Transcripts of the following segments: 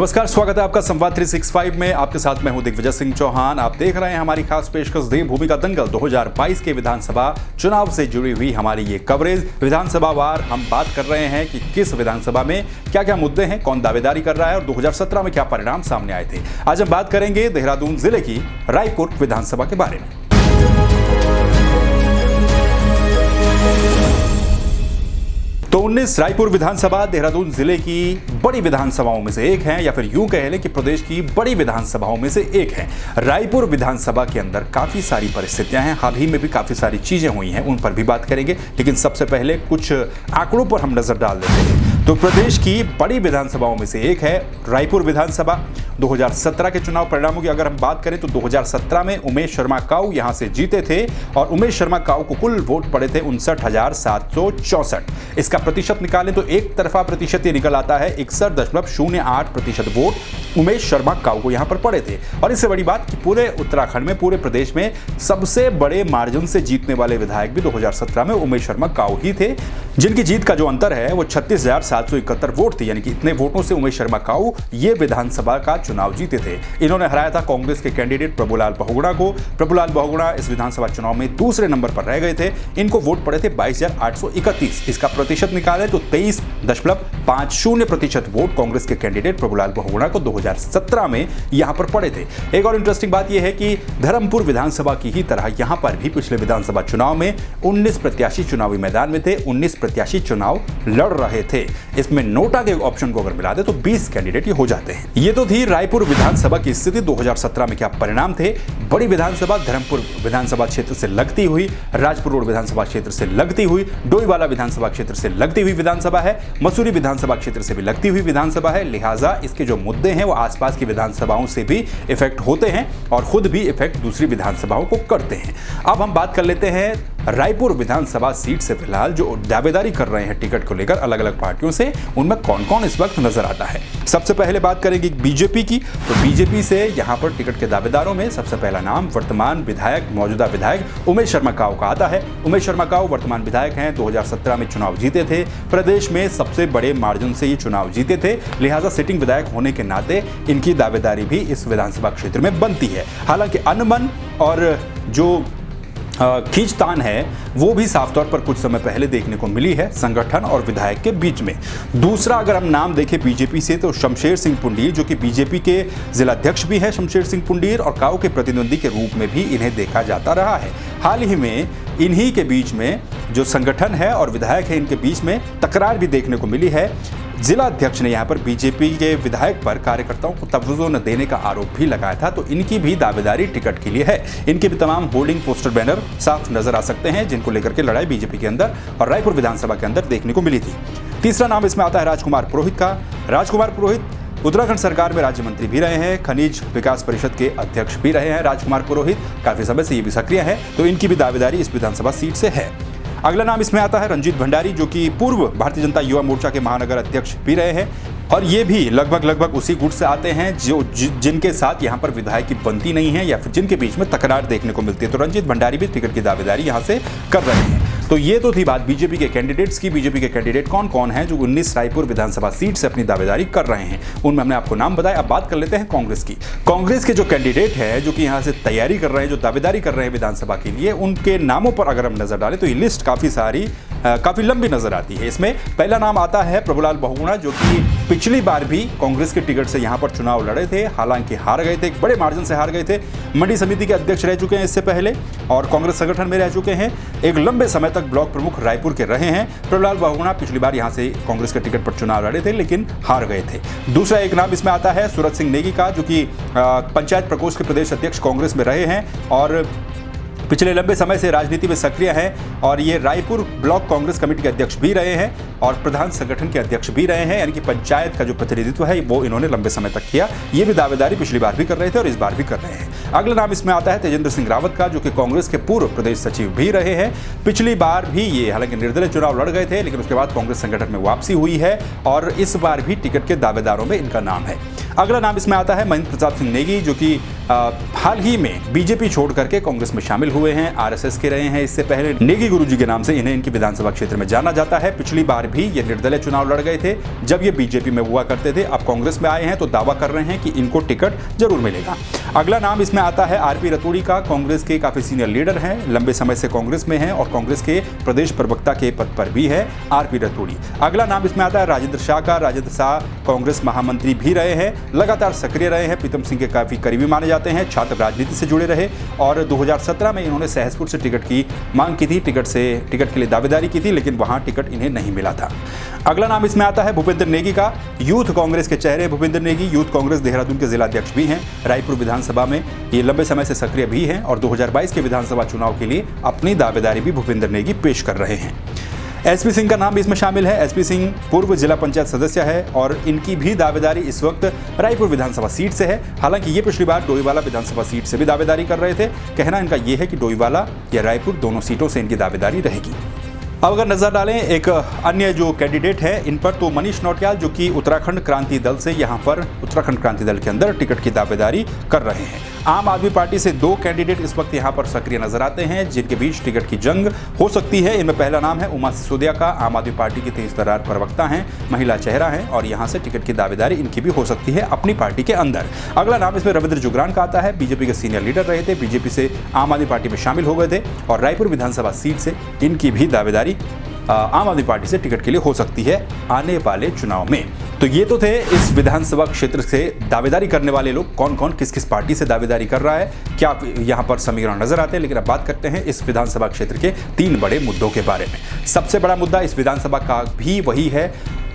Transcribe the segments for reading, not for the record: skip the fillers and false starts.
नमस्कार, स्वागत है आपका संवाद 365 में। आपके साथ मैं हूं दिग्विजय सिंह चौहान। आप देख रहे हैं हमारी खास पेशकश देवभूमि का दंगल 2022 के विधानसभा चुनाव से जुड़ी हुई हमारी ये कवरेज। विधानसभा वार हम बात कर रहे हैं कि किस विधानसभा में क्या क्या मुद्दे हैं, कौन दावेदारी कर रहा है और 2017 में क्या परिणाम सामने आए थे। आज हम बात करेंगे देहरादून जिले की रायपुर विधानसभा के बारे में। तो 19 रायपुर विधानसभा देहरादून जिले की बड़ी विधानसभाओं में से एक है, या फिर यूं कह लें कि प्रदेश की बड़ी विधानसभाओं में से एक है। रायपुर विधानसभा के अंदर काफी सारी परिस्थितियां हैं, हाल ही में भी काफी सारी चीजें हुई हैं, उन पर भी बात करेंगे। लेकिन सबसे पहले कुछ आंकड़ों पर हम नजर डाल देते हैं। तो प्रदेश की बड़ी विधानसभाओं में से एक है रायपुर विधानसभा। 2017 के चुनाव परिणामों की अगर हम बात करें तो 2017 में उमेश शर्मा काऊ यहां से जीते थे और उमेश शर्मा काऊ को कुल वोट पड़े थे 59,764। इसका प्रतिशत निकालें तो एक तरफा प्रतिशत ये निकल आता है 61.08% वोट उमेश शर्मा काऊ को यहां पर पड़े थे। और इससे बड़ी बात कि पूरे उत्तराखंड में, पूरे प्रदेश में सबसे बड़े मार्जिन से जीतने वाले विधायक भी 2017 में उमेश शर्मा काऊ ही थे, जिनकी जीत का जो अंतर है वो 36,771 वोट थी। यानी कि इतने वोटों से उमेश शर्मा काऊ ये विधानसभा का चुनाव जीते थे। इन्होंने हराया था कांग्रेस के कैंडिडेट प्रभुलाल बहुगुणा को। प्रभुलाल बहुगुणा इस विधानसभा चुनाव में दूसरे नंबर पर रह गए थे। इनको वोट पड़े थे 22,831। इसका प्रतिशत निकाले तो 23.50% वोट कांग्रेस के कैंडिडेट प्रभुलाल बहुगुणा को 2017 में यहां पर पड़े थे। एक और इंटरेस्टिंग बात यह है कि धर्मपुर विधानसभा की ही तरह यहां पर भी पिछले विधानसभा चुनाव में 19 प्रत्याशी चुनावी मैदान में थे। 19 प्रत्याशी चुनाव लड़ रहे थे। इसमें नोटा के ऑप्शन को अगर मिला दे तो 20 कैंडिडेट ये हो जाते हैं। ये तो थी रायपुर विधानसभा की स्थिति। 2017 में क्या परिणाम थे। बड़ी विधानसभा धर्मपुर विधानसभा क्षेत्र से लगती हुई, राजपुर रोड विधानसभा क्षेत्र से लगती हुई, डोईवाला विधानसभा क्षेत्र से लगती हुई विधानसभा है, मसूरी विधानसभा क्षेत्र से भी लगती हुई विधानसभा है। लिहाजा इसके जो मुद्दे हैं वो आसपास की विधानसभाओं से भी इफेक्ट होते हैं और खुद भी इफेक्ट दूसरी विधानसभाओं को करते हैं। अब हम बात कर लेते हैं रायपुर विधानसभा सीट से फिलहाल जो दावेदारी कर रहे हैं टिकट को लेकर अलग अलग पार्टियों से, उनमें कौन कौन इस वक्त नजर आता है। सबसे पहले बात करेंगे बीजेपी की। तो बीजेपी से यहां पर टिकट के दावेदारों में सबसे पहला नाम वर्तमान विधायक, मौजूदा विधायक उमेश शर्मा काऊ का आता है। उमेश शर्मा काऊ वर्तमान विधायक हैं, 2017 में चुनाव जीते थे। प्रदेश में सबसे बड़े मार्जिन से ये चुनाव जीते थे। लिहाजा सिटिंग विधायक होने के नाते इनकी दावेदारी भी इस विधानसभा क्षेत्र में बनती है। हालांकि अनबन और जो खींचतान है वो भी साफ तौर पर कुछ समय पहले देखने को मिली है संगठन और विधायक के बीच में। दूसरा अगर हम नाम देखें बीजेपी से तो शमशेर सिंह पुंडीर, जो कि बीजेपी के जिलाध्यक्ष भी हैं शमशेर सिंह पुंडीर, और काऊ के प्रतिद्वंदी के रूप में भी इन्हें देखा जाता रहा है। हाल ही में इन्हीं के बीच में जो संगठन है और विधायक है, इनके बीच में तकरार भी देखने को मिली है। जिला अध्यक्ष ने यहां पर बीजेपी के विधायक पर कार्यकर्ताओं को तवज्जो न देने का आरोप भी लगाया था। तो इनकी भी दावेदारी टिकट के लिए है। इनके भी तमाम होर्डिंग, पोस्टर, बैनर साफ नजर आ सकते हैं, जिनको लेकर के लड़ाई बीजेपी के अंदर और रायपुर विधानसभा के अंदर देखने को मिली थी। तीसरा नाम इसमें आता है राजकुमार पुरोहित का। राजकुमार पुरोहित उत्तराखंड सरकार में राज्य मंत्री भी रहे हैं, खनिज विकास परिषद के अध्यक्ष भी रहे हैं। राजकुमार पुरोहित काफी समय से ये भी सक्रिय है, तो इनकी भी दावेदारी इस विधानसभा सीट से है। अगला नाम इसमें आता है रंजीत भंडारी, जो कि पूर्व भारतीय जनता युवा मोर्चा के महानगर अध्यक्ष भी रहे हैं, और ये भी लगभग उसी गुट से आते हैं जो जिनके साथ यहाँ पर विधायक की बनती नहीं है या फिर जिनके बीच में तकरार देखने को मिलती है। तो रंजीत भंडारी भी टिकट की दावेदारी यहाँ से कर रहे हैं। तो ये तो थी बात बीजेपी के कैंडिडेट्स की। बीजेपी के कैंडिडेट कौन कौन हैं जो 19 रायपुर विधानसभा सीट से अपनी दावेदारी कर रहे हैं, उनमें हमने आपको नाम बताया। अब बात कर लेते हैं कांग्रेस की। कांग्रेस के जो कैंडिडेट है जो कि यहाँ से तैयारी कर रहे हैं, जो दावेदारी कर रहे हैं विधानसभा के लिए, उनके नामों पर अगर हम नजर डालें तो ये लिस्ट काफी लंबी नजर आती है। इसमें पहला नाम आता है प्रभुलाल बहुगुणा, जो कि पिछली बार भी कांग्रेस के टिकट से यहां पर चुनाव लड़े थे, हालांकि हार गए थे, बड़े मार्जिन से हार गए थे। मंडी समिति के अध्यक्ष रह चुके हैं इससे पहले और कांग्रेस संगठन में रह चुके हैं। एक लंबे समय तक ब्लॉक प्रमुख रायपुर के रहे हैं। प्रभुलाल बहुगुणा पिछली बार यहां से कांग्रेस के टिकट पर चुनाव लड़े थे लेकिन हार गए थे। दूसरा एक नाम इसमें आता है सूरज सिंह नेगी का, जो कि पंचायत प्रकोष्ठ के प्रदेश अध्यक्ष कांग्रेस में रहे हैं और पिछले लंबे समय से राजनीति में सक्रिय हैं, और ये रायपुर ब्लॉक कांग्रेस कमेटी के अध्यक्ष भी रहे हैं और प्रधान संगठन के अध्यक्ष भी रहे हैं। यानी कि पंचायत का जो प्रतिनिधित्व है वो इन्होंने लंबे समय तक किया। ये भी दावेदारी पिछली बार भी कर रहे थे और इस बार भी कर रहे हैं। अगला नाम इसमें आता है तेजेंद्र सिंह रावत का, जो कि कांग्रेस के पूर्व प्रदेश सचिव भी रहे हैं। पिछली बार भी ये हालांकि निर्दलीय चुनाव लड़ गए थे, लेकिन उसके बाद कांग्रेस संगठन में वापसी हुई है और इस बार भी टिकट के दावेदारों में इनका नाम है। अगला नाम इसमें आता है महेंद्र प्रताप सिंह नेगी, जो कि हाल ही में बीजेपी छोड़ करके कांग्रेस में शामिल हुए हैं, आरएसएस के रहे हैं। इससे पहले नेगी गुरुजी के नाम से इन्हें इनकी विधानसभा क्षेत्र में जाना जाता है। पिछली बार भी ये निर्दलीय चुनाव लड़ गए थे जब ये बीजेपी में हुआ करते थे। अब कांग्रेस में आए हैं तो दावा कर रहे हैं कि इनको टिकट जरूर मिलेगा। अगला नाम इसमें आता है आरपी रतूड़ी का। कांग्रेस के काफी सीनियर लीडर हैं, लंबे समय से कांग्रेस में हैं और कांग्रेस के प्रदेश प्रवक्ता के पद पर भी है आरपी रतूड़ी। अगला नाम इसमें आता है राजेंद्र शाह का। राजेंद्र शाह कांग्रेस महामंत्री भी रहे हैं, लगातार सक्रिय रहे हैं, प्रीतम सिंह के काफी करीबी माने जाते हैं, छात्र राजनीति से जुड़े रहे और 2017 में इन्होंने सहसपुर से टिकट की मांग की थी, टिकट के लिए दावेदारी की थी, लेकिन वहां टिकट इन्हें नहीं मिला था। अगला नाम इसमें आता है भूपेंद्र नेगी का। यूथ कांग्रेस के चेहरे भूपेंद्र नेगी यूथ कांग्रेस देहरादून के जिलाध्यक्ष भी हैं। रायपुर विधानसभा में ये लंबे समय से सक्रिय भी हैं और 2022 के विधानसभा चुनाव के लिए अपनी दावेदारी भी भूपेंद्र नेगी पेश कर रहे हैं। एसपी सिंह का नाम भी इसमें शामिल है। एसपी सिंह पूर्व जिला पंचायत सदस्य है और इनकी भी दावेदारी इस वक्त रायपुर विधानसभा सीट से है। हालांकि ये पिछली बार डोईवाला विधानसभा सीट से भी दावेदारी कर रहे थे। कहना इनका ये है कि डोईवाला या रायपुर दोनों सीटों से इनकी दावेदारी रहेगी। अब अगर नजर डालें एक अन्य जो कैंडिडेट है इन पर, तो मनीष नौटियाल, जो कि उत्तराखंड क्रांति दल से यहाँ पर उत्तराखंड क्रांति दल के अंदर टिकट की दावेदारी कर रहे हैं। आम आदमी पार्टी से 2 कैंडिडेट इस वक्त यहाँ पर सक्रिय नजर आते हैं जिनके बीच टिकट की जंग हो सकती है। इनमें पहला नाम है उमा सिसोदिया का। आम आदमी पार्टी की तेज तर्रार प्रवक्ता हैं, महिला चेहरा है और यहाँ से टिकट की दावेदारी इनकी भी हो सकती है अपनी पार्टी के अंदर। अगला नाम इसमें रविंद्र जुगरान का आता है। बीजेपी के सीनियर लीडर रहे थे, बीजेपी से आम आदमी पार्टी में शामिल हो गए थे और रायपुर विधानसभा सीट से इनकी भी दावेदारी आम आदमी पार्टी से टिकट के लिए हो सकती है आने वाले चुनाव में। तो ये तो थे इस विधानसभा क्षेत्र से दावेदारी करने वाले लोग, कौन कौन किस किस पार्टी से दावेदारी कर रहा है, क्या यहाँ पर समीकरण नजर आते हैं। लेकिन अब बात करते हैं इस विधानसभा क्षेत्र के 3 बड़े मुद्दों के बारे में। सबसे बड़ा मुद्दा इस विधानसभा का भी वही है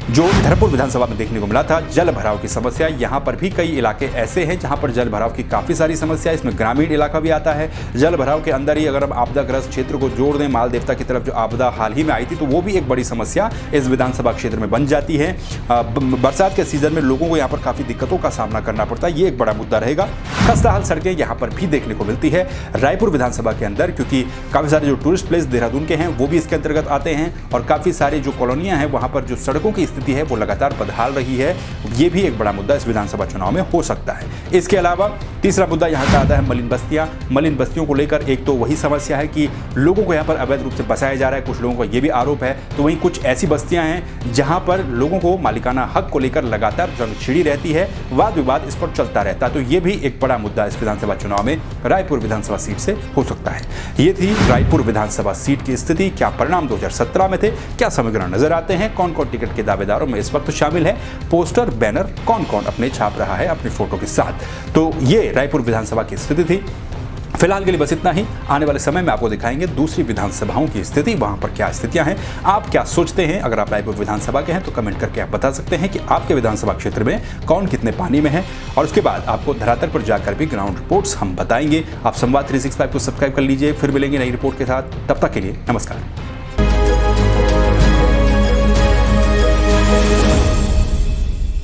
जो धर्मपुर विधानसभा में देखने को मिला था, जल भराव की समस्या। यहाँ पर भी कई इलाके ऐसे हैं जहाँ पर जल भराव की काफ़ी सारी समस्या है। इसमें ग्रामीण इलाका भी आता है। जल भराव के अंदर ही अगर हम आपदाग्रस्त क्षेत्र को जोड़ दें, माल देवता की तरफ जो आपदा हाल ही में आई थी, तो वो भी एक बड़ी समस्या इस विधानसभा क्षेत्र में बन जाती है। बरसात के सीजन में लोगों को यहाँ पर काफ़ी दिक्कतों का सामना करना पड़ता है, ये एक बड़ा मुद्दा रहेगा। खस्ता हाल सड़कें यहाँ पर भी देखने को मिलती है रायपुर विधानसभा के अंदर, क्योंकि काफ़ी सारे जो टूरिस्ट प्लेस देहरादून के हैं वो भी इसके अंतर्गत आते हैं और काफ़ी सारी जो कॉलोनियाँ हैं वहाँ पर जो सड़कों की स्थिति है वो लगातार बदहाल रही है। ये भी एक बड़ा मुद्दा इस विधानसभा चुनाव में हो सकता है। इसके अलावा तीसरा मुद्दा यहाँ का आता है मलिन बस्तियाँ। मलिन बस्तियों को लेकर एक तो वही समस्या है कि लोगों को यहाँ पर अवैध रूप से बसाया जा रहा है, कुछ लोगों का ये भी आरोप है। तो वहीं कुछ ऐसी बस्तियाँ हैं जहाँ पर लोगों को मालिकाना हक को लेकर लगातार जंग छिड़ी रहती है, वाद विवाद इस पर चलता रहता है। तो ये भी एक बड़ा मुद्दा इस विधानसभा चुनाव में रायपुर विधानसभा सीट से हो सकता है। ये थी रायपुर विधानसभा सीट की स्थिति। क्या परिणाम 2017 में थे, क्या समीकरण नजर आते हैं, कौन कौन टिकट के दावेदारों में इस वक्त शामिल है, पोस्टर बैनर कौन कौन अपने छाप रहा है अपनी फोटो के साथ। तो ये रायपुर विधानसभा की स्थिति थी। फिलहाल के लिए बस इतना ही। आने वाले समय में आपको दिखाएंगे दूसरी विधानसभाओं की स्थिति, वहां पर क्या स्थितियां हैं, आप क्या सोचते हैं। अगर आप रायपुर विधानसभा के हैं तो कमेंट करके आप बता सकते हैं कि आपके विधानसभा क्षेत्र में कौन कितने पानी में है, और उसके बाद आपको धरातल पर जाकर भी ग्राउंड रिपोर्ट्स हम बताएंगे। आप संवाद 365 को सब्सक्राइब कर लीजिए। फिर मिलेंगे नई रिपोर्ट के साथ, तब तक के लिए नमस्कार।